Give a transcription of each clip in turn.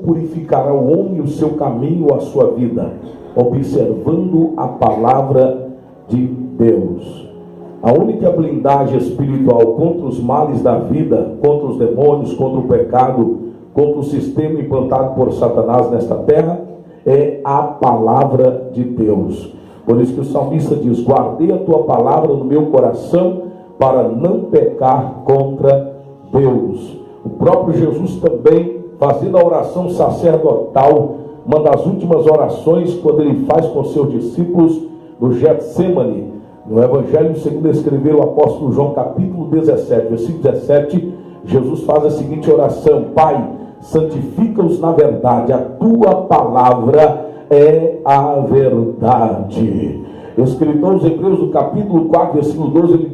purificará o homem o seu caminho, a sua vida, observando a palavra de Deus. A única blindagem espiritual contra os males da vida, contra os demônios, contra o pecado, contra o sistema implantado por Satanás nesta terra, é a palavra de Deus. Por isso que o salmista diz: guardei a tua palavra no meu coração para não pecar contra Deus. O próprio Jesus também, fazendo a oração sacerdotal, uma das últimas orações, quando ele faz com seus discípulos no Getsemane, no Evangelho segundo escreveu o apóstolo João, capítulo 17, versículo 17, Jesus faz a seguinte oração: Pai, santifica-os na verdade, a tua palavra é a verdade. O escritor aos Hebreus, no capítulo 4, versículo 12,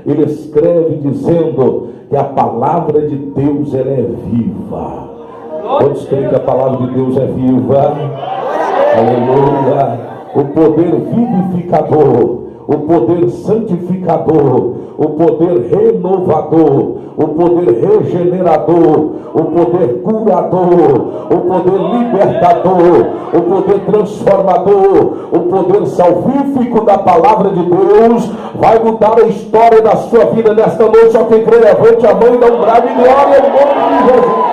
ele escreve dizendo que a palavra de Deus, ela é viva. Todos creem que a palavra de Deus é viva? Aleluia! O poder vivificador, o poder santificador, o poder renovador, o poder regenerador, o poder curador, o poder libertador, o poder transformador, o poder salvífico da palavra de Deus vai mudar a história da sua vida nesta noite. Só quem crê, levante a mão e dá um brado de glória em nome de Jesus.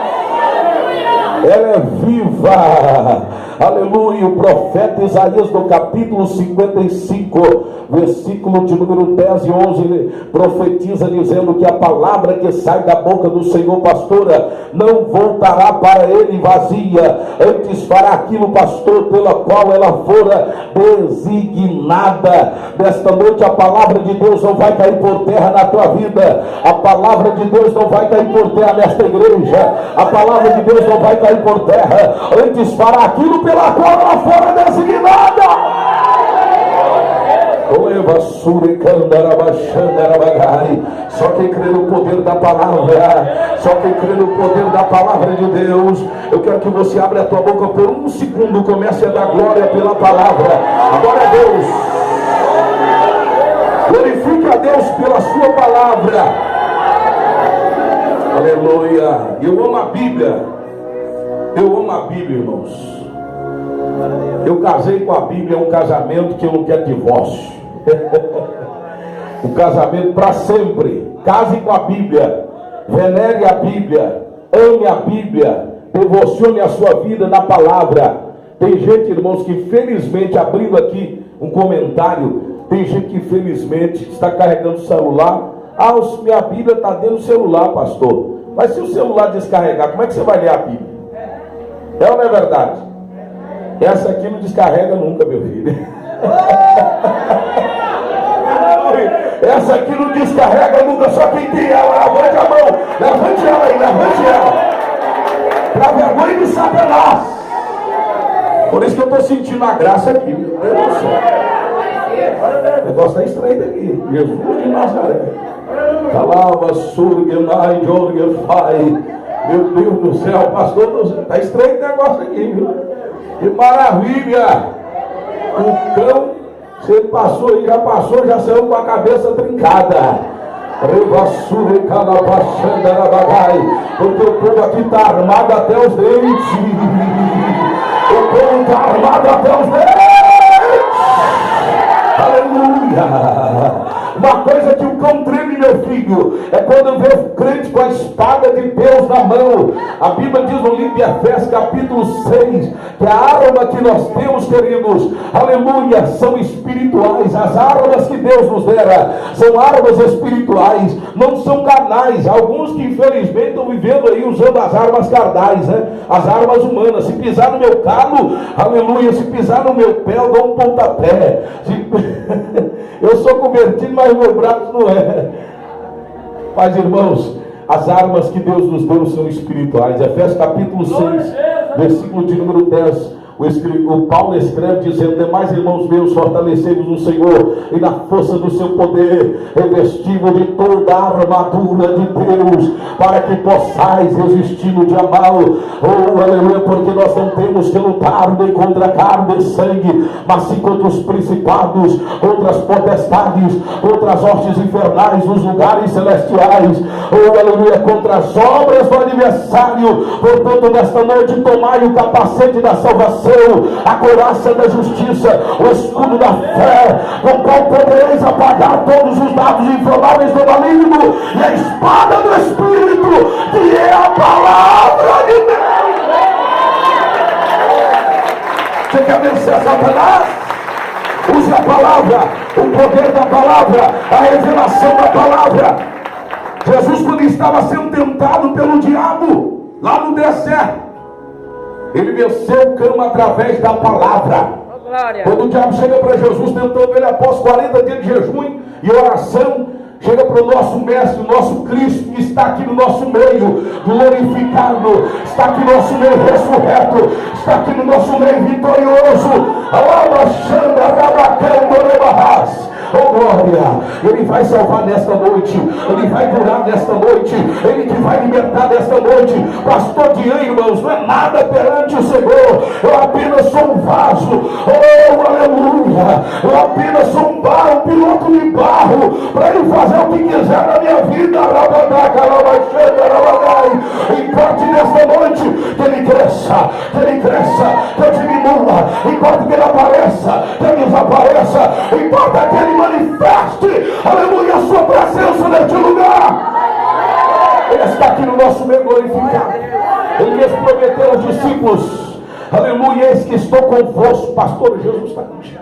Ela é viva. Aleluia. O profeta Isaías, no capítulo 55, versículo de número 10 e 11, ele profetiza dizendo que a palavra que sai da boca do Senhor, pastora, não voltará para ele vazia, antes fará aquilo, pastor, pela qual ela fora designada. Nesta noite a palavra de Deus não vai cair por terra na tua vida. A palavra de Deus não vai cair por terra nesta igreja. A palavra de Deus não vai cair por terra, antes fará aquilo pela qual ela fora designada. Só quem crê no poder da palavra, só quem crê no poder da palavra de Deus. Eu quero que você abra a tua boca por um segundo, comece a dar glória pela palavra. Glória a Deus. Glorifique a Deus pela sua palavra. Aleluia. Eu amo a Bíblia. Eu amo a Bíblia, irmãos. Eu casei com a Bíblia, é um casamento que eu não quero divórcio. Um casamento para sempre. Case com a Bíblia, venere a Bíblia, ame a Bíblia, devocione a sua vida na palavra. Tem gente, irmãos, que felizmente, abrindo aqui um comentário, tem gente que felizmente está carregando o celular. Ah, minha Bíblia está dentro do celular, pastor. Mas se o celular descarregar, como é que você vai ler a Bíblia? É ou não é verdade? Essa aqui não descarrega nunca, meu filho. Essa aqui não descarrega nunca, só quem tem ela. Levante a mão, levante ela aí, levante ela. Para vergonha de Satanás. Por isso que eu estou sentindo a graça aqui, meu Deus do céu. O negócio está estreito aqui. Jesus de Nazaré. Calava, surga, mai, jorga, fai. Meu Deus do céu, pastor, está estreito o negócio aqui, viu? Que maravilha! O cão, você passou aí, já saiu com a cabeça trincada. Porque o povo aqui está armado até os dentes. O povo está armado até os dentes. Aleluia! Uma coisa que o cão treme, meu filho, é quando vê o crente com a espada de Deus na mão. A Bíblia diz no livro de Efésios, capítulo 6, que a arma que nós temos, queridos, aleluia, são espirituais. As armas que Deus nos dera são armas espirituais, não são carnais. Alguns que infelizmente estão vivendo aí usando as armas carnais, né? As armas humanas. Se pisar no meu calo, aleluia, se pisar no meu pé, eu dou um pontapé. Eu sou convertido, mas meu braço não é. Mas, irmãos, as armas que Deus nos deu são espirituais. Efésios capítulo 6, versículo de número 10. O Paulo escreve dizendo: demais, irmãos meus, fortalecei-vos no Senhor e na força do seu poder, revesti-vos de toda a armadura de Deus, para que possais resistir no dia mau. Oh, aleluia, porque nós não temos que lutar nem contra carne e sangue, mas sim contra os principados, contra as potestades, contra as hostes infernais nos lugares celestiais. Oh, aleluia, contra as obras do adversário. Portanto, nesta noite, tomai o capacete da salvação, a couraça da justiça, o escudo da fé, com qual podereis apagar todos os dados inflamáveis do maligno, e a espada do Espírito, que é a palavra de Deus. Você quer vencer Satanás? Use a palavra, o poder da palavra, a revelação da palavra. Jesus, quando estava sendo tentado pelo diabo lá no deserto, ele venceu o cão através da palavra. Quando o diabo chega para Jesus tentando ele após 40 dias de jejum e oração, chega para o nosso mestre, o nosso Cristo, que está aqui no nosso meio, glorificado, está aqui no nosso meio ressurreto, está aqui no nosso meio vitorioso. Oh glória, Ele vai salvar nesta noite, Ele vai curar nesta noite, Ele que vai libertar nesta noite. Pastor Dian, irmãos, não é nada perante o Senhor, eu apenas sou um vaso. Oh aleluia, eu apenas sou um piloto de barro, para Ele fazer o que quiser na minha vida. Importe nesta noite que Ele cresça, que eu diminua, importa que Ele apareça, que Ele desapareça, importa que Ele manifeste, aleluia, a sua presença neste lugar. Ele está aqui no nosso meio glorificado. Ele mesmo prometeu aos discípulos, aleluia, eis que estou convosco. Pastor, Jesus está contigo.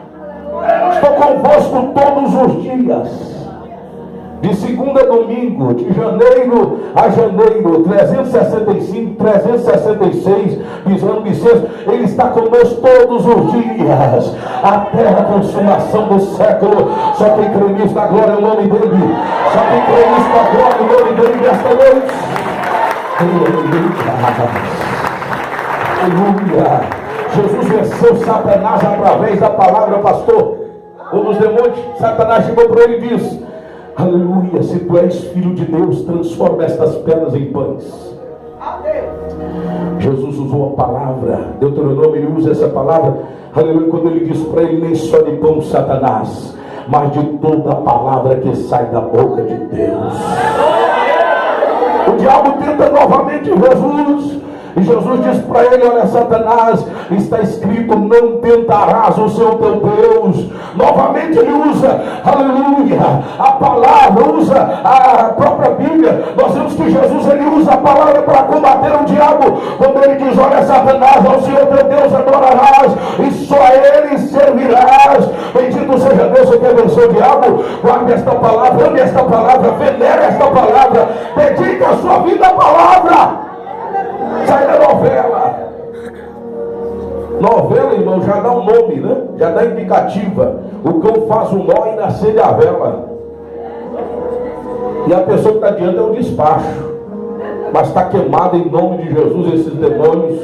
Estou convosco todos os dias, de segunda a domingo, de janeiro a janeiro, 365, 366, dizendo bissexto. Ele está conosco todos os dias, até a consumação do século. Só quem crê nisso dá glória ao nome dele. Só quem crê nisso dá glória ao nome dele nesta noite. Aleluia. Jesus venceu Satanás através da palavra, pastor. Um dos demônios, Satanás chegou para ele e disse: aleluia, se tu és filho de Deus, transforma estas pedras em pães. Jesus usou a palavra, Deuteronômio, ele usa essa palavra, aleluia, quando ele diz para ele: nem só de pão, Satanás, mas de toda a palavra que sai da boca de Deus. O diabo tenta novamente Jesus, e Jesus diz para ele: olha, Satanás, está escrito, não tentarás o seu teu Deus. Novamente ele usa, aleluia, a palavra, usa a própria Bíblia. Nós vemos que Jesus, ele usa a palavra para combater o diabo, quando ele diz: olha, Satanás, ao Senhor teu Deus adorarás, e só a Ele servirás. Bendito seja Deus. Você quer vencer o diabo? Guarde esta palavra, ame esta palavra, venere esta palavra, dedique a sua vida à palavra. Sai da novela. Novela, irmão, já dá um nome, né? Já dá indicativa. O cão faz um nó e acende a vela. E a pessoa que está diante é o despacho. Mas está queimado em nome de Jesus esses demônios.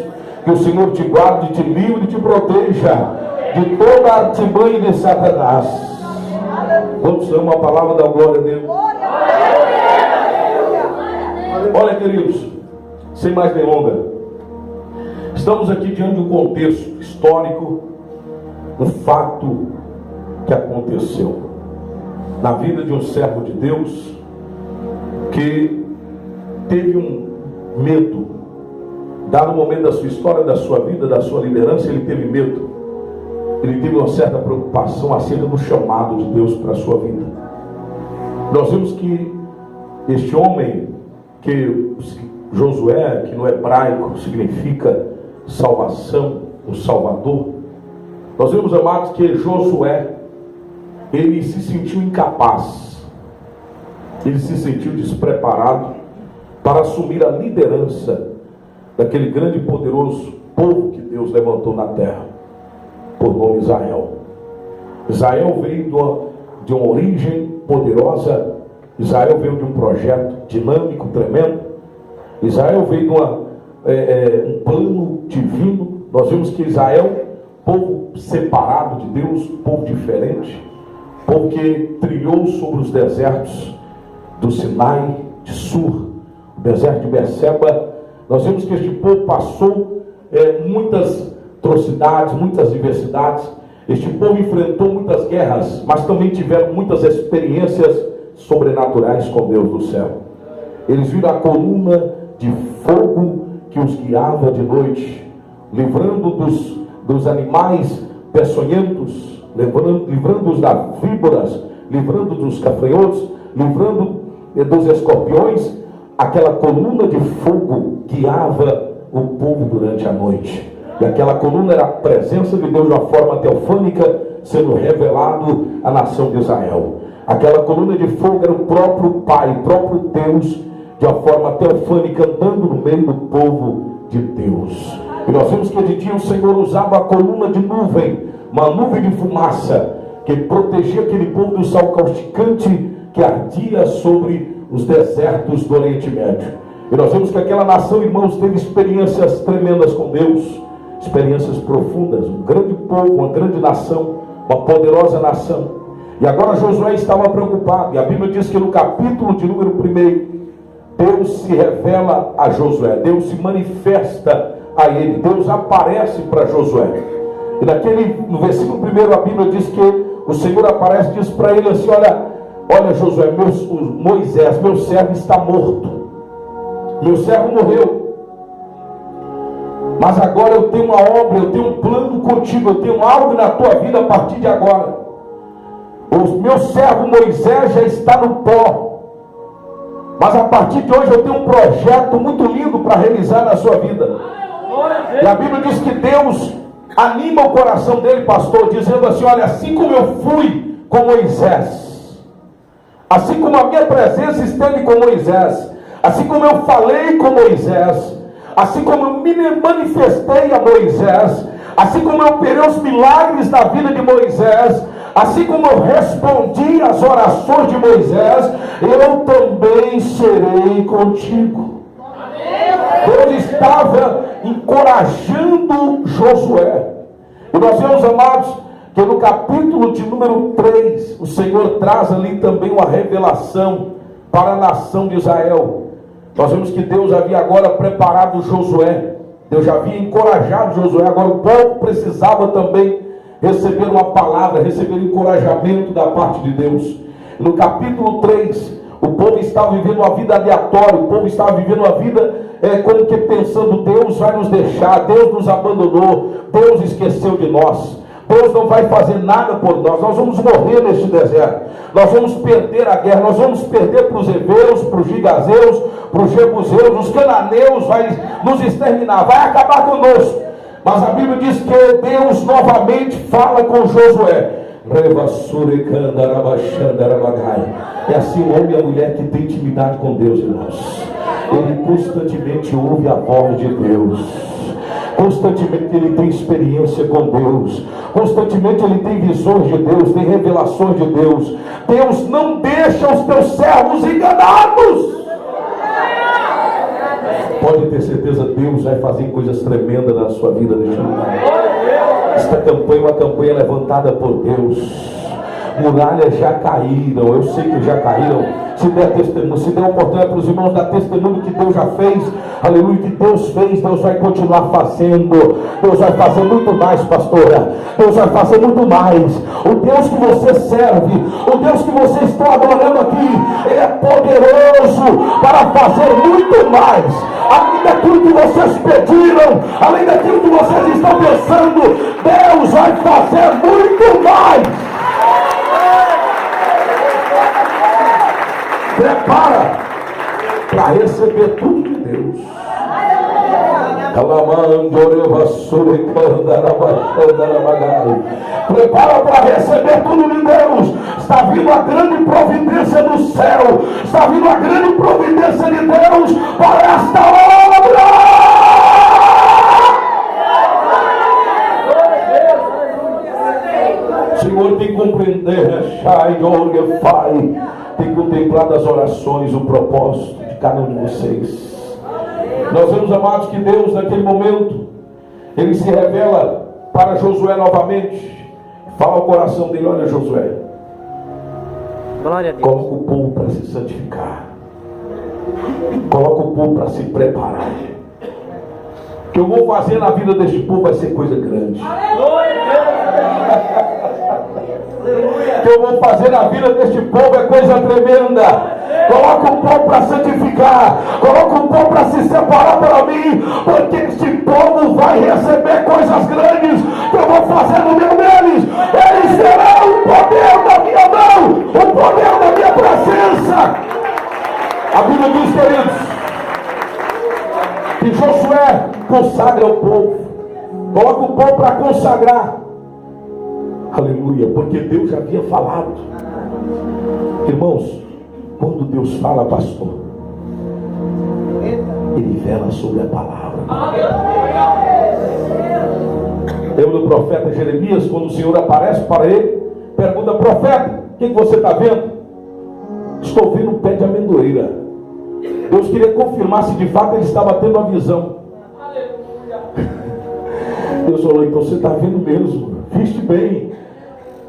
Que o Senhor te guarde, te livre e te proteja de toda a artimanha de Satanás. Quantos amam a palavra da glória a Deus? Olha, queridos, sem mais delonga, estamos aqui diante de um contexto histórico, um fato que aconteceu na vida de um servo de Deus que teve um medo, dado o momento da sua história, da sua vida, da sua liderança. Ele teve medo, ele teve uma certa preocupação acerca do chamado de Deus para a sua vida. Nós vimos que este homem, que Josué, que no hebraico significa salvação, o Salvador, nós vemos, amados, que Josué, ele se sentiu incapaz, ele se sentiu despreparado para assumir a liderança daquele grande e poderoso povo que Deus levantou na terra, por nome Israel. Israel veio de uma origem poderosa. Israel veio de um projeto dinâmico, tremendo. Israel veio de um plano divino. nós vimos que Israel, povo separado de Deus, povo diferente, povo que trilhou sobre os desertos do Sinai, de Sur, o deserto de Berseba. Nós vimos que este povo passou muitas atrocidades, muitas diversidades. Este povo enfrentou muitas guerras, mas também tiveram muitas experiências sobrenaturais com Deus do céu. Eles viram a coluna de fogo que os guiava de noite, livrando dos animais peçonhentos, livrando-os das víboras, livrando dos gafanhotos, livrando dos escorpiões. Aquela coluna de fogo guiava o povo durante a noite. E aquela coluna era a presença de Deus de uma forma teofânica, sendo revelado à nação de Israel. Aquela coluna de fogo era o próprio Pai, o próprio Deus, de uma forma teofânica, andando no meio do povo de Deus. E nós vimos que de dia o Senhor usava a coluna de nuvem, uma nuvem de fumaça, que protegia aquele povo do sol causticante que ardia sobre os desertos do Oriente Médio. E nós vemos que aquela nação, irmãos, teve experiências tremendas com Deus, experiências profundas, um grande povo, uma grande nação, uma poderosa nação. E agora Josué estava preocupado, e a Bíblia diz que no capítulo de número 1, Deus se revela a Josué, Deus se manifesta a ele, Deus aparece para Josué. E no versículo 1 a Bíblia diz que o Senhor aparece e diz para ele assim: olha Josué, Moisés, meu servo está morto, meu servo morreu. Mas agora eu tenho uma obra, eu tenho um plano contigo, eu tenho algo na tua vida a partir de agora. O meu servo Moisés já está no pó, mas a partir de hoje eu tenho um projeto muito lindo para realizar na sua vida. E a Bíblia diz que Deus anima o coração dele, pastor, dizendo assim: olha, assim como eu fui com Moisés, assim como a minha presença esteve com Moisés, assim como eu falei com Moisés, assim como eu me manifestei a Moisés, assim como eu operei os milagres da vida de Moisés, assim como eu respondi às orações de Moisés, eu também serei contigo. Deus estava encorajando Josué. E nós vemos, amados, que no capítulo de número 3, o Senhor traz ali também uma revelação para a nação de Israel. Nós vemos que Deus havia agora preparado Josué, Deus já havia encorajado Josué, agora o povo precisava também receber uma palavra, receber encorajamento da parte de Deus. No capítulo 3, o povo estava vivendo uma vida aleatória, o povo estava vivendo uma vida como que pensando: Deus vai nos deixar, Deus nos abandonou, Deus esqueceu de nós, Deus não vai fazer nada por nós, nós vamos morrer neste deserto, nós vamos perder a guerra, nós vamos perder para os heveus, para os gigazeus, para os jebuseus, os cananeus, vai nos exterminar, vai acabar conosco. Mas a Bíblia diz que Deus novamente fala com Josué. É assim o homem e a mulher que tem intimidade com Deus, irmãos. Ele constantemente ouve a voz de Deus, constantemente ele tem experiência com Deus, constantemente ele tem visões de Deus, tem revelações de Deus. Deus não deixa os teus servos enganados. Pode ter certeza, Deus vai fazer coisas tremendas na sua vida neste lugar. Esta campanha é uma campanha levantada por Deus. Muralhas já caíram, eu sei que já caíram. Se der testemunho, se der oportunidade para os irmãos dar testemunho que Deus já fez, aleluia, que Deus fez, Deus vai continuar fazendo. Deus vai fazer muito mais, pastora. Deus vai fazer muito mais. O Deus que você serve, o Deus que você está adorando aqui, Ele é poderoso para fazer muito mais. Além daquilo que vocês pediram, além daquilo que vocês estão pensando, Deus vai fazer muito mais. Prepara para receber tudo de Deus. Prepara para receber tudo de Deus. Está vindo a grande providência do céu. Está vindo a grande providência de Deus para esta obra. O Senhor tem que compreender, tem contemplado as orações, o propósito de cada um de vocês. Nós vemos, amados, que Deus naquele momento, Ele se revela para Josué novamente. Fala ao coração dele: olha, Josué, Glória a Deus. coloca o povo para se santificar. Coloca o povo para se preparar. O que eu vou fazer na vida deste povo vai ser coisa grande. O que eu vou fazer na vida deste povo é coisa tremenda. Coloca o povo para santificar. Coloca o povo para se separar para mim. Porque este povo vai receber coisas grandes que eu vou fazer no meio deles. Eles serão o poder da minha mão, o poder da minha presença. A Bíblia diz, queridos, que Josué consagra o povo. Coloca o povo para consagrar. Aleluia, porque Deus já havia falado. Irmãos, quando Deus fala, pastor, Ele vela sobre a palavra. Lembra do profeta Jeremias, quando o Senhor aparece para ele, pergunta: profeta, o que você está vendo? Estou vendo um pé de amendoeira. Deus queria confirmar se de fato ele estava tendo a visão. Deus falou: então você está vendo mesmo, viste bem.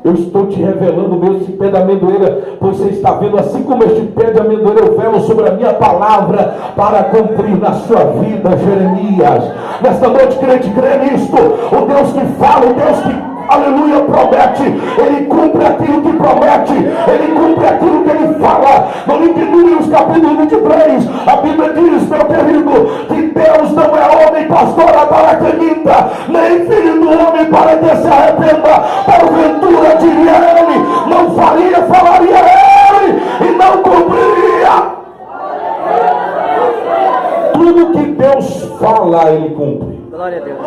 Eu estou te revelando mesmo esse pé de amendoeira, pois você está vendo, assim como este pé de amendoeira, eu velo sobre a minha palavra para cumprir na sua vida. Jeremias, nesta noite, crente, crê nisto. O Deus que fala, o Deus que, aleluia, promete, Ele cumpre aquilo que promete, Ele cumpre aquilo que Ele fala. No livro de Números, capítulo 23, a Bíblia diz, meu querido, que Deus não é homem, pastora, para que minta, nem filho do homem para que se arrependa. Porventura, diria Ele, não faria, falaria Ele, e não cumpriria. Tudo que Deus fala, Ele cumpre. Glória a Deus.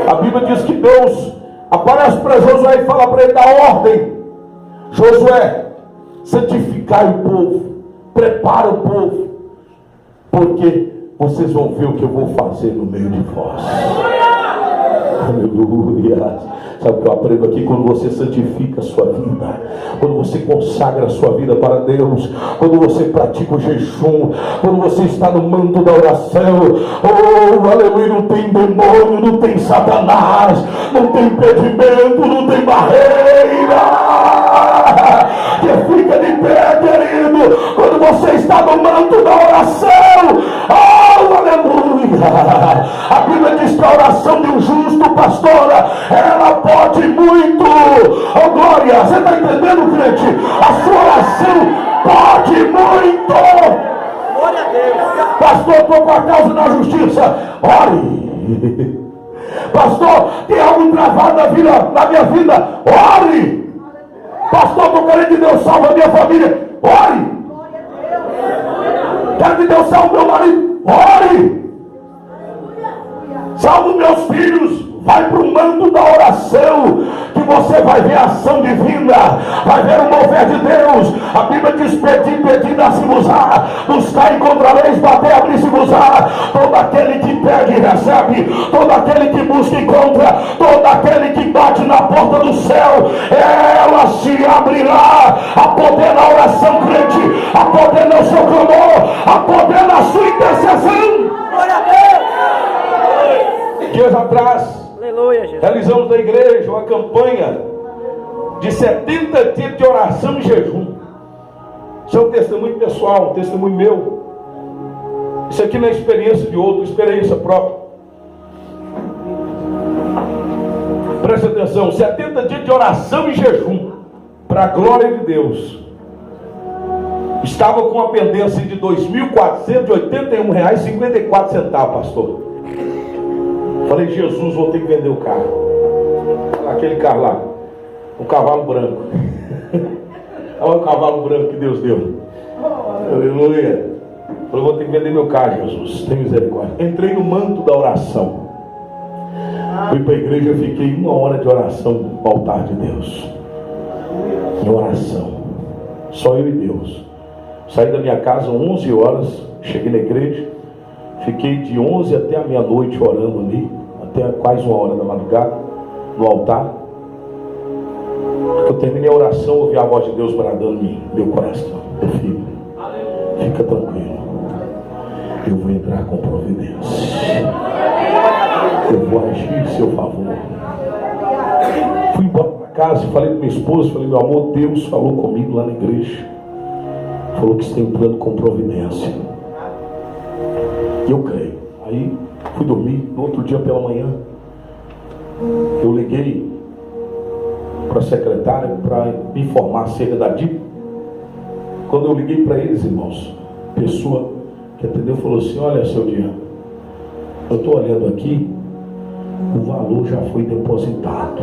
A Bíblia diz que Deus aparece para Josué e fala para ele: da ordem, Josué, santificai o povo, prepara o povo, porque vocês vão ver o que eu vou fazer no meio de vós. Aleluia. Sabe o que eu aprendo aqui? Quando você santifica a sua vida, quando você consagra a sua vida para Deus, quando você pratica o jejum, quando você está no manto da oração, oh, aleluia, não tem demônio, não tem Satanás, não tem impedimento, não tem barreira que fica de pé, querido, quando você está no manto da oração. Oh, aleluia. A Bíblia diz que a oração de um justo, pastora, ela pode muito. Oh, glória, você está entendendo, crente? A sua oração pode muito. Glória a Deus. Pastor, estou com a causa na justiça. Ore. Pastor, tem algo travado na minha vida. Ore. Pastor, estou querendo que Deus salve a minha família. Ore. Quero que Deus salve meu marido. Ore. Salve meus filhos. Vai para o manto da oração, que você vai ver a ação divina, vai ver o mover de Deus. A Bíblia diz: pedir, pedir, dar-se-vos-á, buscar, encontrareis, bater, abrir-se-vos-á. Todo aquele que pede, recebe. Todo aquele que busca, encontra. Todo aquele que bate na porta do céu, ela se abrirá. A poder na oração, crente, a poder no seu clamor, a poder na sua intercessão. Glória a Deus. Dias atrás, Aleluia, Jesus. realizamos na igreja uma campanha de 70 dias de oração e jejum. Isso é um testemunho pessoal, um testemunho meu. Isso aqui não é experiência de outro, experiência própria. Preste atenção: 70 dias de oração e jejum, para a glória de Deus. Estava com a pendência de R$ 2.481,54, pastor. Falei: Jesus, vou ter que vender o carro. Aquele carro lá, um cavalo branco. Olha o cavalo branco que Deus deu. Aleluia. Falei: vou ter que vender meu carro, Jesus, tem misericórdia. Entrei no manto da oração. Fui para a igreja, fiquei 1 hora de oração no altar de Deus. Em oração. Só eu e Deus. Saí da minha casa 11 horas, cheguei na igreja. Fiquei de 11 até a meia-noite orando ali, até quase 1 hora da madrugada, no altar. Eu terminei a oração, ouvi a voz de Deus bradando em meu coração: meu filho, fica tranquilo, eu vou entrar com providência. eu vou agir em seu favor. Fui embora para casa e falei com minha esposa, falei, meu amor, Deus falou comigo lá na igreja. Falou que está entrando com providência. E eu creio. Aí fui dormir, no outro dia pela manhã, eu liguei para a secretária para me informar acerca da dívida. Quando eu liguei para eles, irmãos, a pessoa que atendeu falou assim, olha, seu Dian, eu estou olhando aqui, o valor já foi depositado.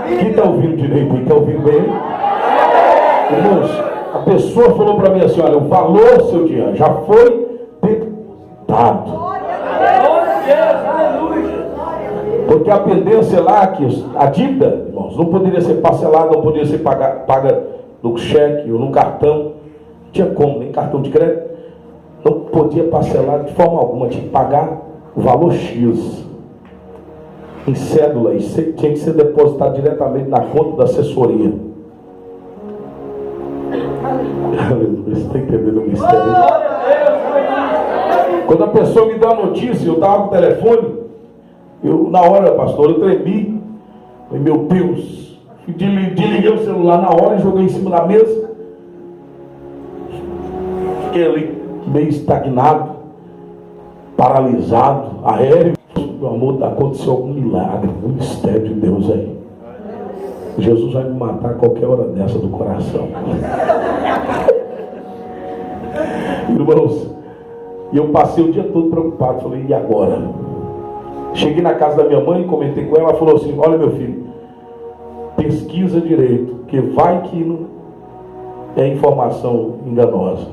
Quem está ouvindo direito? Quem está ouvindo bem? Irmãos, a pessoa falou para mim assim, olha, o valor, seu Dian, já foi depositado. Porque a pendência lá, que a dívida, irmãos, não poderia ser parcelada, não poderia ser paga no cheque ou no cartão. Não tinha como, nem cartão de crédito. Não podia parcelar de forma alguma, tinha que pagar o valor X em cédula, e tinha que ser depositado diretamente na conta da assessoria. Você está entendendo o mistério? Quando a pessoa me deu a notícia, eu estava com o telefone, na hora, pastor, eu tremi. Falei, meu Deus, desliguei o celular na hora e joguei em cima da mesa. Fiquei ali meio estagnado, paralisado, aéreo. Meu amor, aconteceu algum milagre, um mistério de Deus aí. Jesus vai me matar a qualquer hora dessa do coração. Irmãos, e eu passei o dia todo preocupado. Falei, e agora? Cheguei na casa da minha mãe, comentei com ela. Ela falou assim, olha meu filho, pesquisa direito, porque vai que não é informação enganosa.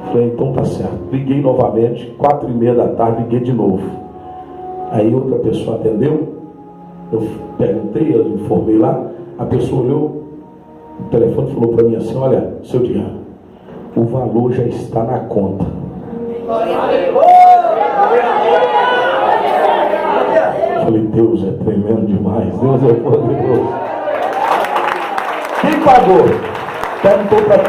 Falei, então tá certo. Liguei novamente, 4h30 da tarde, liguei de novo. Aí outra pessoa atendeu, eu perguntei, eu informei lá, a pessoa olhou, o telefone falou para mim assim, olha, seu Dian, o valor já está na conta. Falei, Deus é tremendo demais, Deus é poderoso. Quem pagou? Perguntou para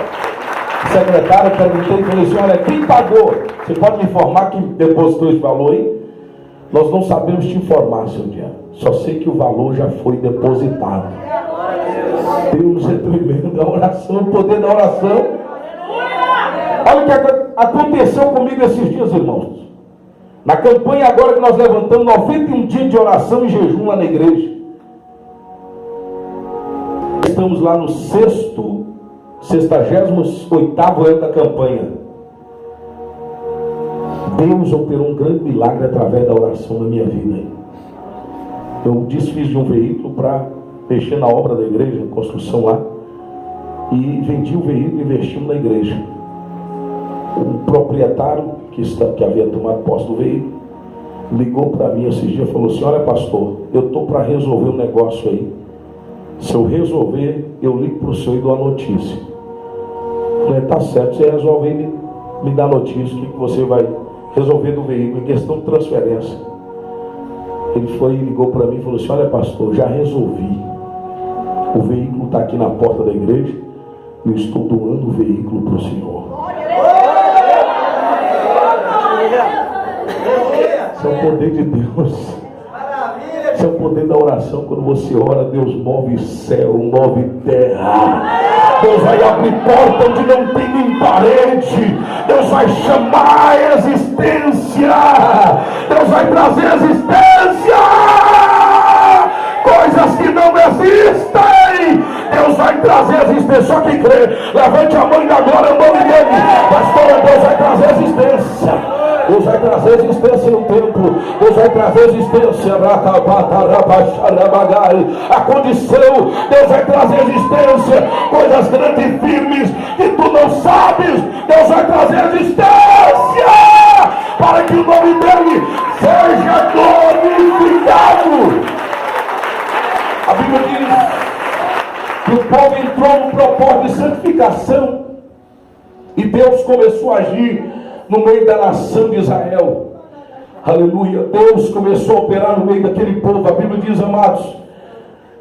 a secretária, perguntei, falei assim, olha, quem pagou? Você pode me informar quem depositou esse valor aí? Nós não sabemos te informar, seu Dian. Só sei que o valor já foi depositado. Deus é tremendo, a oração, o poder da oração. Olha o que aconteceu comigo esses dias, irmãos. Na campanha agora que nós levantamos 91 dias de oração e jejum lá na igreja. Estamos lá no 68º ano da campanha. Deus operou um grande milagre através da oração na minha vida. Eu desfiz de um veículo para mexer na obra da igreja, em construção lá, e vendi o veículo e investimos na igreja. O proprietário que havia tomado posse do veículo ligou para mim esses dias e falou assim, olha pastor, eu estou para resolver um negócio aí. Se eu resolver, eu ligo para o senhor e dou a notícia. Eu falei, tá certo, você resolve e me dá notícia, o que você vai resolver do veículo, em questão de transferência. Ele foi e ligou para mim e falou assim, olha pastor, já resolvi. O veículo está aqui na porta da igreja e eu estou doando o veículo para o senhor. Esse é o poder de Deus. Esse é o poder da oração. Quando você ora, Deus move céu, move terra. Deus vai abrir porta onde não tem nem parede. Deus vai chamar a existência. Deus vai trazer a existência coisas que não existem. Deus vai trazer a existência. Só quem crê, levante a mão e agora o nome dele. Pastor, Deus vai trazer a existência. Deus vai trazer existência no templo. Deus vai trazer existência. A condição. Deus vai trazer existência. Coisas grandes e firmes que tu não sabes. Deus vai trazer existência. Para que o nome dele seja glorificado. A Bíblia diz que o povo entrou no propósito de santificação. E Deus começou a agir no meio da nação de Israel. Aleluia. Deus começou a operar no meio daquele povo. A Bíblia diz, amados,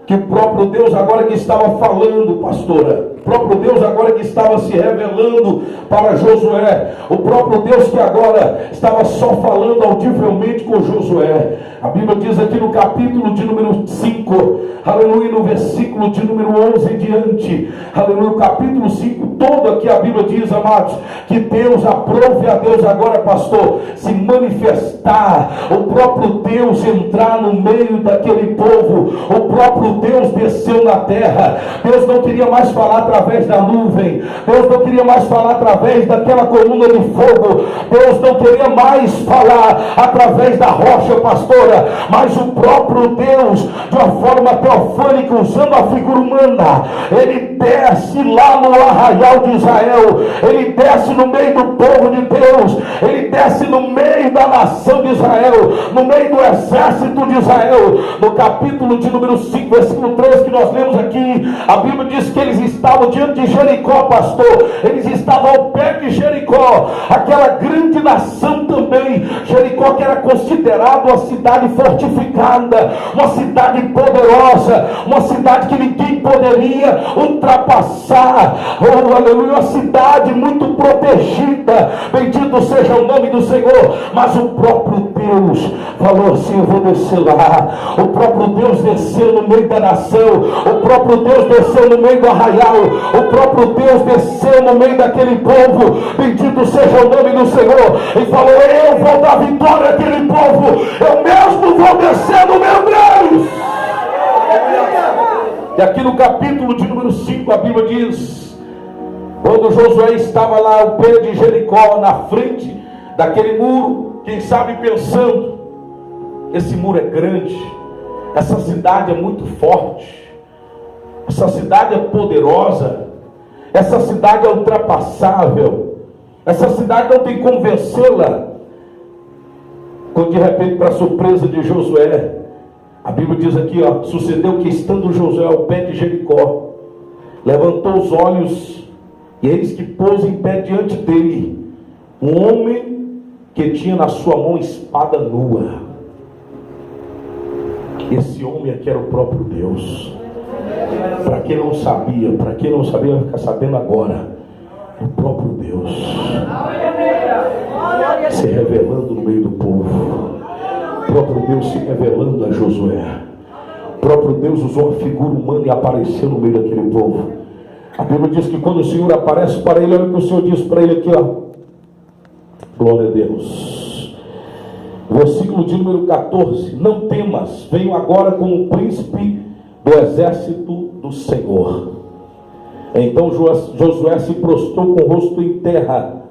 que o próprio Deus agora que estava falando, pastora, O próprio Deus agora que estava se revelando para Josué. O próprio Deus que agora estava só falando audivelmente com Josué. A Bíblia diz aqui no capítulo de número 5, aleluia, no versículo de número 11 em diante, aleluia, o capítulo 5 todo aqui a Bíblia diz, amados, que Deus, aprove a Deus agora, pastor, se manifestar, o próprio Deus entrar no meio daquele povo, o próprio Deus desceu na terra. Deus não queria mais falar através da nuvem, Deus não queria mais falar através daquela coluna de fogo, Deus não queria mais falar através da rocha, pastora, mas o próprio Deus, de uma forma teofânica, usando a figura humana, ele desce lá no arraial de Israel, ele desce no meio do povo de Deus, ele desce no meio da nação de Israel, no meio do exército de Israel. No capítulo de número 5, versículo 3 que nós lemos aqui, a Bíblia diz que eles estavam diante de Jericó, pastor, eles estavam ao pé de Jericó, aquela grande nação também, Jericó, que era considerada uma cidade fortificada, uma cidade poderosa, uma cidade que ninguém poderia ultrapassar, oh aleluia, uma cidade muito protegida, bendito seja o nome do Senhor. Mas o próprio Deus falou assim: eu vou descer lá. O próprio Deus desceu no meio da nação, o próprio Deus desceu no meio do arraial, o próprio Deus desceu no meio daquele povo, bendito seja o nome do Senhor, e falou: eu vou dar vitória àquele povo, eu mesmo vou descer no meu Deus. E aqui no capítulo de número 5 a Bíblia diz, quando Josué estava lá ao pé de Jericó, na frente daquele muro, quem sabe pensando, esse muro é grande, essa cidade é muito forte, essa cidade é poderosa, essa cidade é ultrapassável, essa cidade não tem como vencê-la. Quando de repente, para surpresa de Josué, a Bíblia diz aqui, ó, sucedeu que estando Josué ao pé de Jericó, levantou os olhos, e eis que pôs em pé diante dele um homem que tinha na sua mão espada nua. Esse homem aqui era o próprio Deus. Para quem não sabia, vai ficar sabendo agora. O próprio Deus se revelando no meio do povo. O próprio Deus se revelando a Josué. O próprio Deus usou uma figura humana e apareceu no meio daquele povo. A Bíblia diz que quando o Senhor aparece para ele, olha o que o Senhor diz para ele aqui, ó. Glória a Deus. Versículo de número 14: não temas, venho agora como príncipe do exército do Senhor. Então Josué se prostrou com o rosto em terra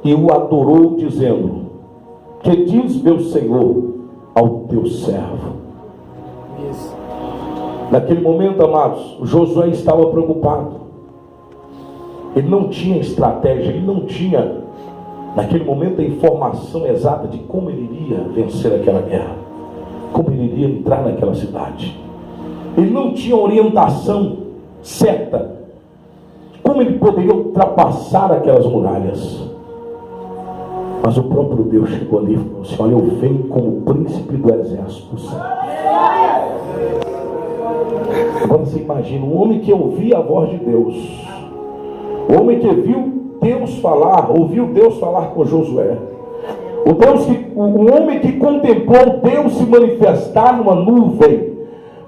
e o adorou, dizendo: que diz meu Senhor ao teu servo? Naquele momento, amados, Josué estava preocupado. Ele não tinha estratégia, ele não tinha naquele momento a informação exata de como ele iria vencer aquela guerra, como ele iria entrar naquela cidade. Ele não tinha orientação certa de como ele poderia ultrapassar aquelas muralhas. Mas o próprio Deus chegou ali e falou assim: olha, eu venho como príncipe do exército do Senhor. Agora você imagina, um homem que ouvia a voz de Deus, o homem que viu Deus falar, ouviu Deus falar com Josué, o homem que contemplou Deus se manifestar numa nuvem,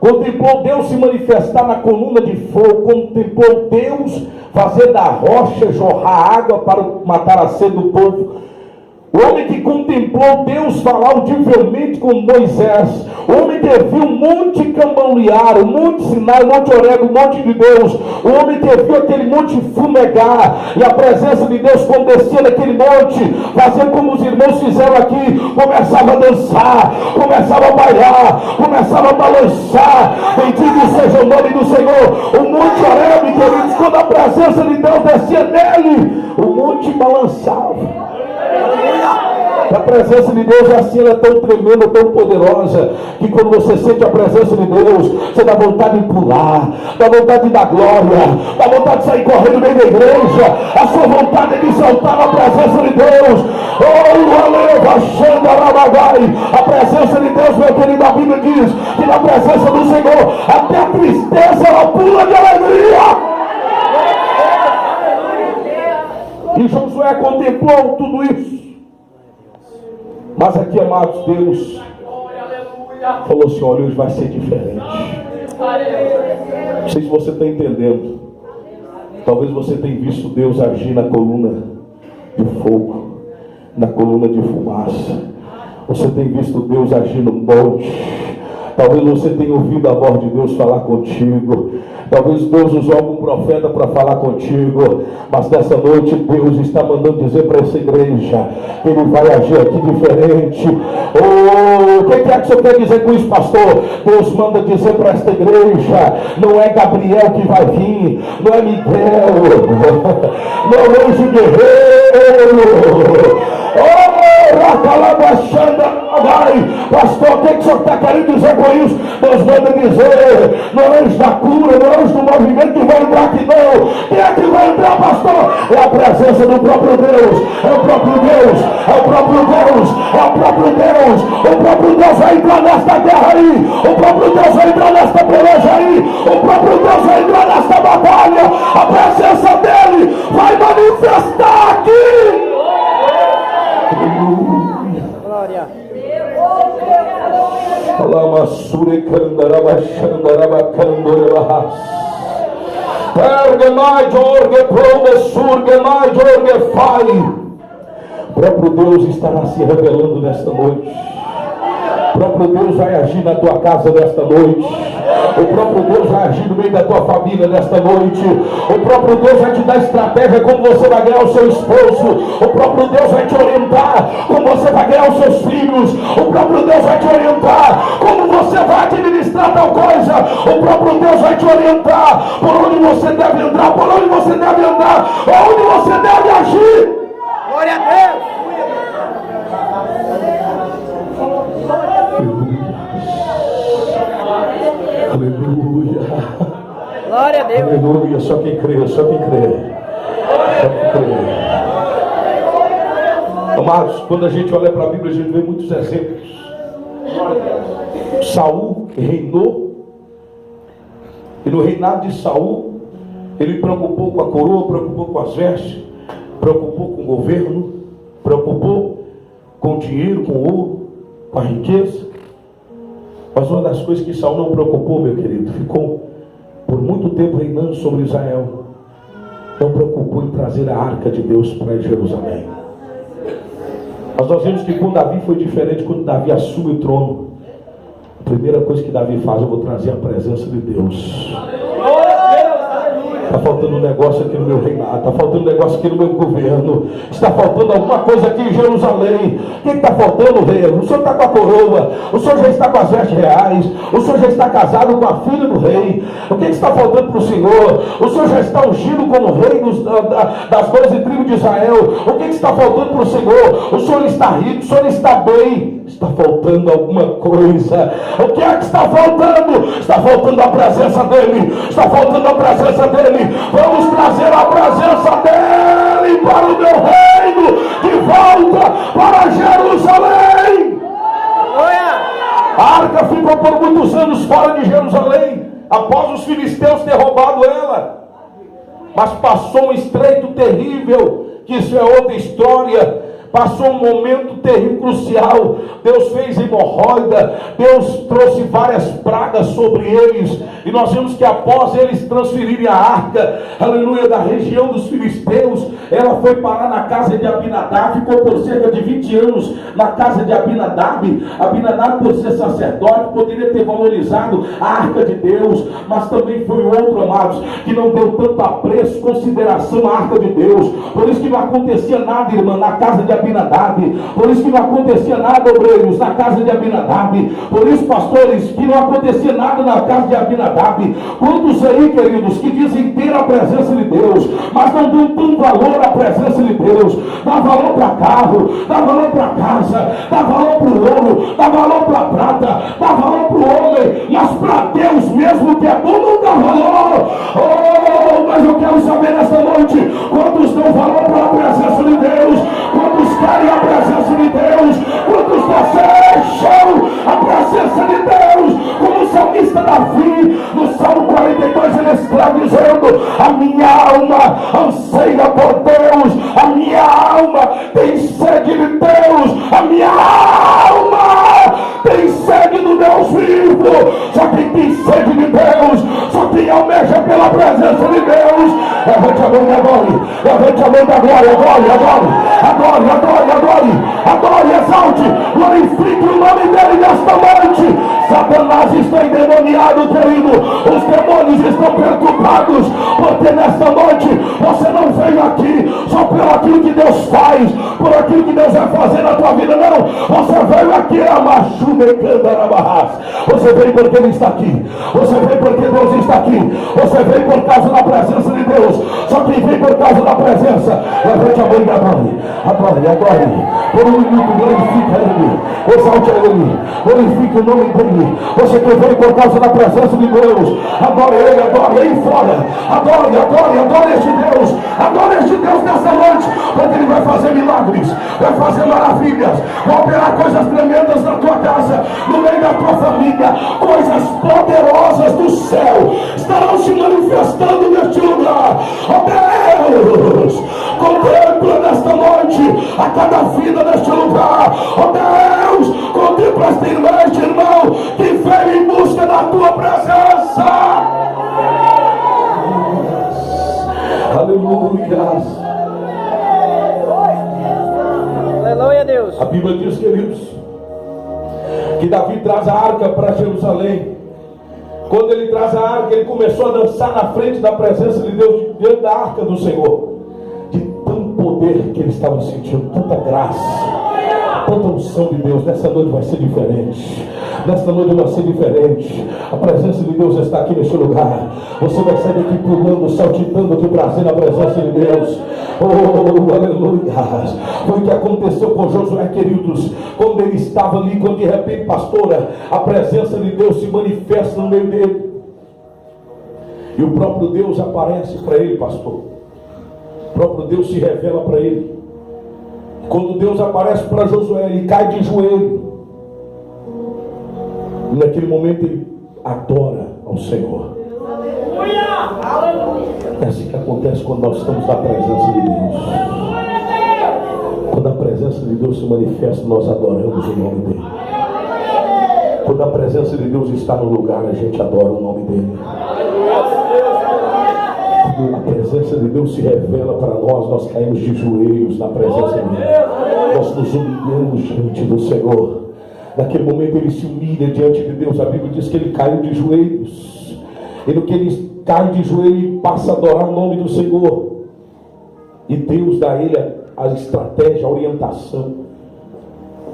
contemplou Deus se manifestar na coluna de fogo, contemplou Deus fazer da rocha jorrar água para matar a sede do povo. O homem que contemplou Deus falar audivelmente com Moisés, o homem que viu o monte cambalear, o monte Sinai, o monte Horebe, o monte de Deus, o homem que viu aquele monte fumegar, e a presença de Deus quando descia naquele monte, fazendo como os irmãos fizeram aqui, começava a dançar, começava a bailar, começava a balançar. Bendito seja o nome do Senhor. O monte Horebe, queridos, quando a presença de Deus descia nele, o monte balançava. A presença de Deus assim, ela é tão tremenda, tão poderosa, que quando você sente a presença de Deus, você dá vontade de pular, dá vontade de dar glória, dá vontade de sair correndo no meio da igreja. A sua vontade é de saltar na presença de Deus. Oh, aleva, xanda, rabagai. A presença de Deus, meu querido, a Bíblia diz que na presença do Senhor até a tristeza ela pula de alegria. E Josué contemplou tudo isso. Mas aqui, amados, Deus falou assim: olha, hoje vai ser diferente. Não sei se você está entendendo. Talvez você tenha visto Deus agir na coluna de fogo, na coluna de fumaça. Você tem visto Deus agir no monte. Talvez você tenha ouvido a voz de Deus falar contigo. Talvez Deus usou algum profeta para falar contigo. Mas nessa noite Deus está mandando dizer para essa igreja que Ele vai agir aqui diferente. Oh, o que é que você quer dizer com isso, pastor? Deus manda dizer para esta igreja: não é Gabriel que vai vir, não é Miguel, não é o anjo guerreiro. Pastor, o que o senhor está querendo dizer com isso? Deus manda dizer: não é anjo da cura, não é anjo do movimento que vai entrar aqui, não. Quem é que vai entrar, pastor? É a presença do próprio Deus. É o próprio Deus. É o próprio Deus. É o próprio Deus. O próprio Deus vai entrar nesta guerra aí. O próprio Deus vai entrar nesta peleja aí. O próprio Deus vai entrar nesta batalha. A presença dele vai manifestar aqui. Glória. O próprio Deus estará se revelando nesta noite. O próprio Deus vai agir na tua casa nesta noite. O próprio Deus vai agir no meio da tua família nesta noite. O próprio Deus vai te dar estratégia como você vai ganhar o seu esposo. O próprio Deus vai te orientar como você vai ganhar os seus filhos. O próprio Deus vai te orientar como você vai administrar tal coisa. O próprio Deus vai te orientar por onde você deve entrar, por onde você deve andar, onde você deve agir. Glória a Deus. Aleluia. Glória a Deus. Aleluia. Só quem crê, só quem crê. Só quem crê. Amados, quando a gente olha para a Bíblia, a gente vê muitos exemplos. Saul reinou, e no reinado de Saul, ele preocupou com a coroa, preocupou com as vestes, preocupou com o governo, preocupou com o dinheiro, com o ouro, com a riqueza. Mas uma das coisas que Saul não preocupou, meu querido, ficou por muito tempo reinando sobre Israel, não preocupou em trazer a arca de Deus para Jerusalém. Mas nós vemos que com Davi foi diferente. Quando Davi assume o trono, a primeira coisa que Davi faz: eu vou trazer a presença de Deus. Está faltando um negócio aqui no meu reinado, está faltando um negócio aqui no meu governo, está faltando alguma coisa aqui em Jerusalém. O que está faltando, rei? O senhor está com a coroa, o senhor já está com as vestes reais, o senhor já está casado com a filha do rei. O que está faltando para o senhor? O senhor já está ungido como rei das 12 tribos de Israel. O que está faltando para o senhor? O senhor está rico, o senhor está bem. Está faltando alguma coisa. O que é que está faltando? Está faltando a presença dele. Está faltando a presença dele. Vamos trazer a presença dele para o meu reino, de volta para Jerusalém. A arca ficou por muitos anos fora de Jerusalém, após os filisteus ter roubado ela. Mas passou um estreito terrível, que isso é outra história. Passou um momento terrível, crucial. Deus fez hemorroida, Deus trouxe várias pragas sobre eles, e nós vemos que após eles transferirem a arca, aleluia, da região dos filisteus, ela foi parar na casa de Abinadab, ficou por cerca de 20 anos na casa de Abinadab. Abinadab, por ser sacerdote, poderia ter valorizado a arca de Deus, mas também foi outro, amados, que não deu tanto apreço, consideração à arca de Deus. Por isso que não acontecia nada, irmã, na casa de Abinadab. Por isso que não acontecia nada, obreiros, na casa de Abinadab. Por isso, pastores, que não acontecia nada na casa de Abinadab. Quantos aí, queridos, que dizem ter a presença de Deus, mas não dão tanto valor à presença de Deus? Dá valor para carro, dá valor para casa, dá valor para o ouro, dá valor para a prata, dá valor para o homem, mas para Deus mesmo que é bom não dá valor. Oh, mas eu quero saber nesta noite, quantos dão valor para a presença de Deus? Quantos querem a presença de Deus? Quantos desejam a presença de Deus? Como o salmista Davi, no Salmo 42, ele está dizendo: a minha alma anseia por Deus, a a presença de Deus. Levante a mão e adore. Levante a mão da glória. Adore, exalte, glorifique o nome dele nesta noite. Satanás está endemoniado, querido. Os demônios estão perturbados, porque nesta noite você não veio aqui só pelo aquilo que Deus faz, por aquilo que Deus vai fazer na tua vida, não. Você veio aqui a Machumecandarabahás. Você veio porque Ele está aqui. Você veio porque Deus está aqui. Você veio por causa da presença de Deus. Só quem vem por causa da presença, levante a mão e adore. Por um minuto, glorifica Ele, exalte Ele, glorifique o nome dele. Você que veio por causa da presença de Deus, adore Ele, adore aí fora. Adore este Deus nessa noite, porque Ele vai fazer milagres, vai fazer maravilhas, vai operar coisas tremendas na tua casa, no meio da tua família. Coisas poderosas do céu estarão se manifestando neste lugar. Oh Deus, contempla nesta noite a cada vida neste lugar. Oh Deus, contempla esta irmã, este irmão que veio em busca da tua presença. Aleluia. Aleluia, Deus. A Bíblia diz, queridos, que Davi traz a arca para Jerusalém. Quando ele traz a arca, ele começou a dançar na frente da presença de Deus, diante da arca do Senhor. De tanto poder que ele estava sentindo, tanta graça, tanta unção de Deus. Nessa noite vai ser diferente. Nesta noite vai ser diferente. A presença de Deus está aqui neste lugar. Você vai sair daqui pulando, saltitando de prazer na presença de Deus. Oh, aleluia. Foi o que aconteceu com Josué, queridos. Quando ele estava ali, quando de repente, pastora, a presença de Deus se manifesta no meio dele. E o próprio Deus aparece para ele, pastor. O próprio Deus se revela para ele. Quando Deus aparece para Josué, ele cai de joelho. E naquele momento ele adora ao Senhor. É assim que acontece quando nós estamos na presença de Deus. Quando a presença de Deus se manifesta, nós adoramos o nome dele. Quando a presença de Deus está no lugar, a gente adora o nome dele. Quando a presença de Deus se revela para nós, nós caímos de joelhos na presença dele. Nós nos humilhamos diante do Senhor. Naquele momento ele se humilha diante de Deus. A Bíblia diz que ele caiu de joelhos. E no que ele cai de joelho, ele passa a adorar o nome do Senhor. E Deus dá a ele a estratégia, a orientação.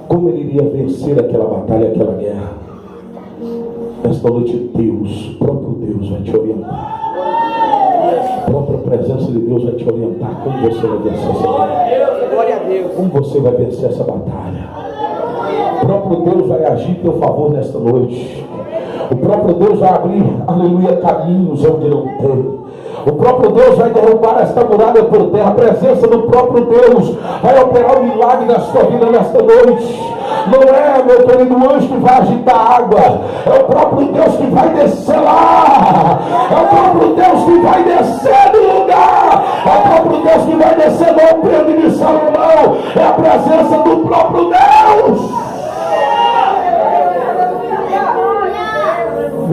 Como ele iria vencer aquela batalha, aquela guerra. Nesta noite Deus, o próprio Deus vai te orientar. A própria presença de Deus vai te orientar. Como você vai vencer essa batalha. Glória a Deus. Como você vai vencer essa batalha. O próprio Deus vai agir em teu favor nesta noite. O próprio Deus vai abrir, aleluia, caminhos onde não tem. O próprio Deus vai derrubar esta muralha por terra. A presença do próprio Deus vai operar um milagre na sua vida nesta noite. Não é, meu querido, o anjo que vai agitar a água. É o próprio Deus que vai descer lá. É o próprio Deus que vai descer do lugar. É o próprio Deus que vai descer no alpendre de Salomão. É a presença do próprio Deus.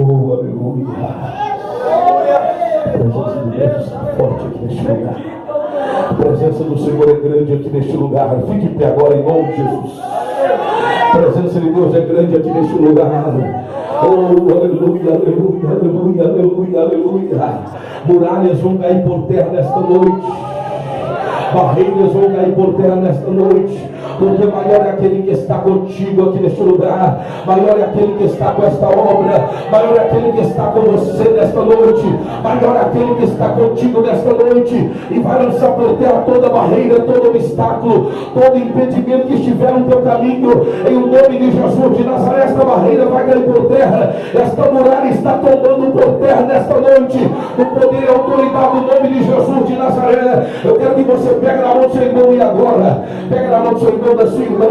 Oh, aleluia. A presença de Deus está forte aqui neste lugar. A presença do Senhor é grande aqui neste lugar. Fique em pé agora em nome de Jesus. A presença de Deus é grande aqui neste lugar. Oh, aleluia, aleluia, aleluia, aleluia, aleluia. Muralhas vão cair por terra nesta noite. Barreiras vão cair por terra nesta noite. Porque maior é aquele que está contigo aqui neste lugar. Maior é aquele que está com esta obra. Maior é aquele que está com você nesta noite. Maior é aquele que está contigo nesta noite. E vai lançar por terra toda barreira, todo obstáculo, todo impedimento que estiver no teu caminho. Em o nome de Jesus de Nazaré, esta barreira vai cair por terra. Esta muralha está tombando por terra nesta noite. No poder e autoridade do nome de Jesus de Nazaré. Eu quero que você pegue na mão do seu irmão e agora. Pega na mão do seu irmão, da sua irmã,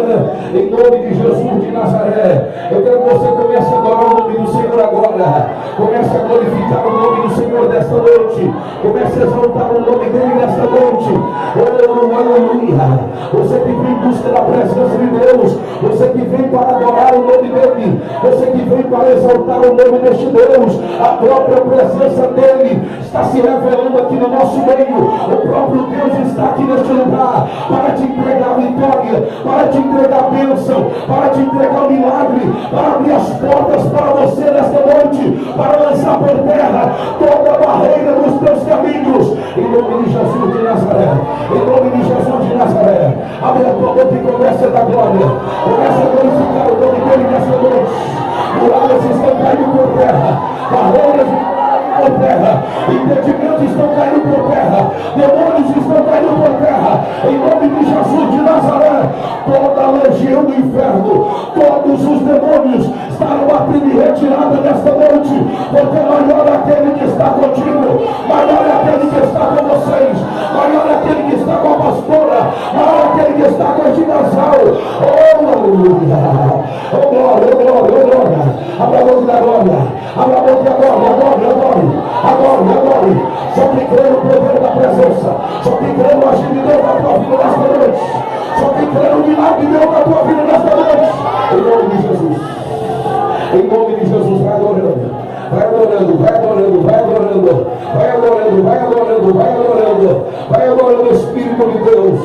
em nome de Jesus de Nazaré. Eu quero que você comece a adorar o nome do Senhor agora. Comece a glorificar o nome do Senhor desta noite. Comece a exaltar o nome dele nesta noite. Oh, aleluia. Você que vem em busca da presença de Deus. Você que vem para adorar o nome dele. Você que vem para para exaltar o nome deste Deus. A própria presença dele está se revelando aqui no nosso meio. O próprio Deus está aqui neste lugar para te entregar vitória, para te entregar bênção, para te entregar milagre, para abrir as portas para você nesta noite, para lançar por terra toda a barreira dos teus caminhos. Em nome de Jesus de Nazaré, em nome de Jesus de Nazaré, abre a tua boca e começa a dar glória, começa a glorificar o nome dele nessa noite. Muralhas estão caindo por terra, barreiras por terra, impedimentos estão caindo por terra, demônios estão caindo por terra, em nome de Jesus de Nazaré. Toda a legião do inferno, todos os demônios estarão batendo em retirada nesta noite, porque maior é aquele que está contigo, maior é aquele que está com vocês, maior é aquele que está com a pastora, maior é aquele que está com este casal. Oh, aleluia! Oh, glória, oh, glória, oh, glória! Abra a boca da glória, abra a boca da glória, glória. Agora, só quem crê no poder da presença, só quem crê no agir de Deus na tua vida nesta noite, só quem crê no milagre de Deus na tua vida nesta noite, em nome de Jesus, em nome de Jesus, vai adorando, vai adorando, vai adorando, vai adorando, vai adorando, vai adorando, vai adorando, vai adorando o Espírito de Deus,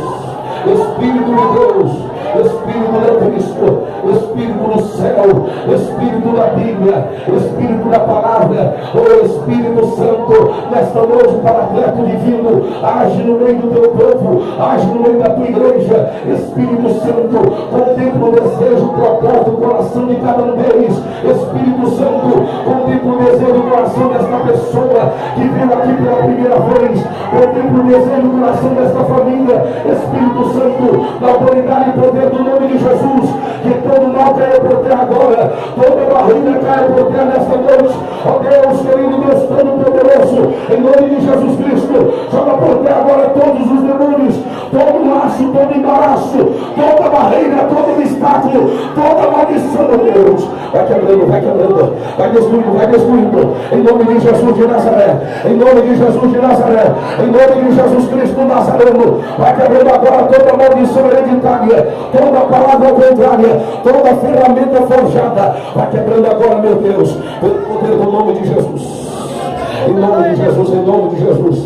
Espírito de Deus, Espírito de Cristo, Espírito do céu, Espírito da Bíblia, Espírito da palavra, o Espírito Santo, nesta noite, Paracleto divino, age no meio do teu povo, age no meio da tua igreja. Espírito Santo, contempla o desejo, o propósito do coração de cada um deles. Espírito Santo, contempla o desejo do coração desta pessoa que veio aqui pela primeira vez, contempla o desejo do coração desta família. Espírito Santo, na autoridade e poder do nome de Jesus, que todo mal caia por terra agora, toda barreira caia por terra nesta noite. Ó Deus, querido Deus Todo-Poderoso, em nome de Jesus Cristo, joga por terra agora todos os demônios, todo laço, todo embaraço, toda barreira, todo obstáculo, toda maldição, meu Deus. Vai quebrando, vai quebrando, vai destruindo, em nome de Jesus de Nazaré, em nome de Jesus de Nazaré, em nome de Jesus Cristo Nazareno. Vai quebrando agora toda maldição hereditária, toda palavra contrária, toda ferramenta forjada, vai quebrando agora, meu Deus, pelo poder do nome de Jesus. Em nome de Jesus, em nome de Jesus,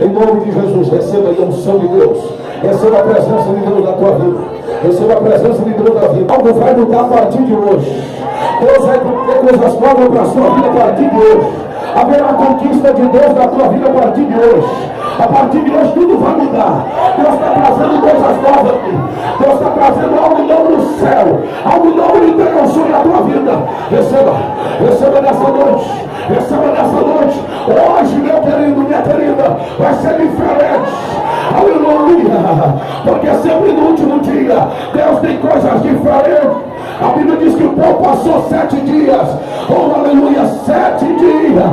em nome de Jesus, receba a unção de Deus, receba a presença de Deus na tua vida, receba a presença de Deus na vida. Algo vai mudar a partir de hoje. Deus vai ter coisas novas para a sua vida a partir de hoje. Haverá a conquista de Deus na tua vida a partir de hoje. A partir de hoje tudo vai mudar. Deus está trazendo coisas novas aqui. Deus está trazendo algo novo no céu, algo novo de Deus na tua vida. Receba nessa noite, receba nessa noite. Hoje, meu querido, minha querida, vai ser diferente. Aleluia, porque sempre no último dia Deus tem coisas diferentes. A Bíblia diz que o povo passou 7 dias, oh aleluia, 7 dias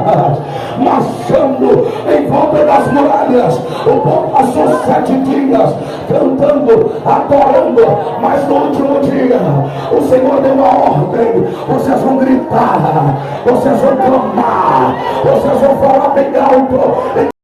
marchando em volta das muralhas. O povo passou 7 dias cantando, adorando, mas no último dia o Senhor deu uma ordem: vocês vão gritar, vocês vão clamar, vocês vão falar bem alto.